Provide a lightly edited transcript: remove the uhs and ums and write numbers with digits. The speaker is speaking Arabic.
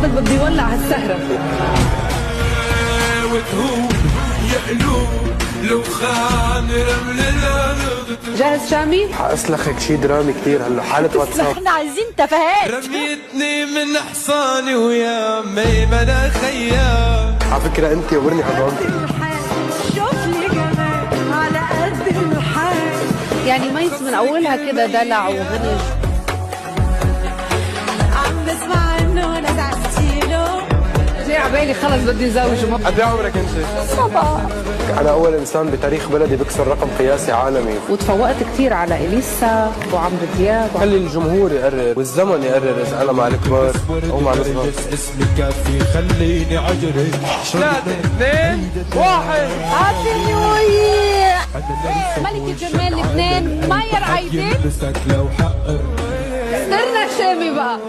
صدق بدي ولع هالسهرة. جاهز شامي؟ حاسلخك شي درامي كتير هلا حالة واتساب. احنا عايزين تفاهات. رميتني من حصاني ويا ميمنة خيام. على فكرة انت وبرني حضان. شوف لي كمان على قد الحال. يعني ميس من اولها كده دلع وغنى. عم بسمع انه نزعتيله. جاي عبالي خلص بدي زوجه. قد ايه عمرك انت؟ 7. انا اول انسان بتاريخ بلدي بكسر رقم قياسي عالمي. وتفوقت كثير على اليسا وعمرو دياب. خلي الجمهور يقرر والزمن يقرر اذا انا مع الكبار او مع الصغار. اسمي كافي خليني عجري. 3 2 1 هابي نيو يير. ملكة جمال لبنان ماير عايدين. لو حقر استنى شامي بقى.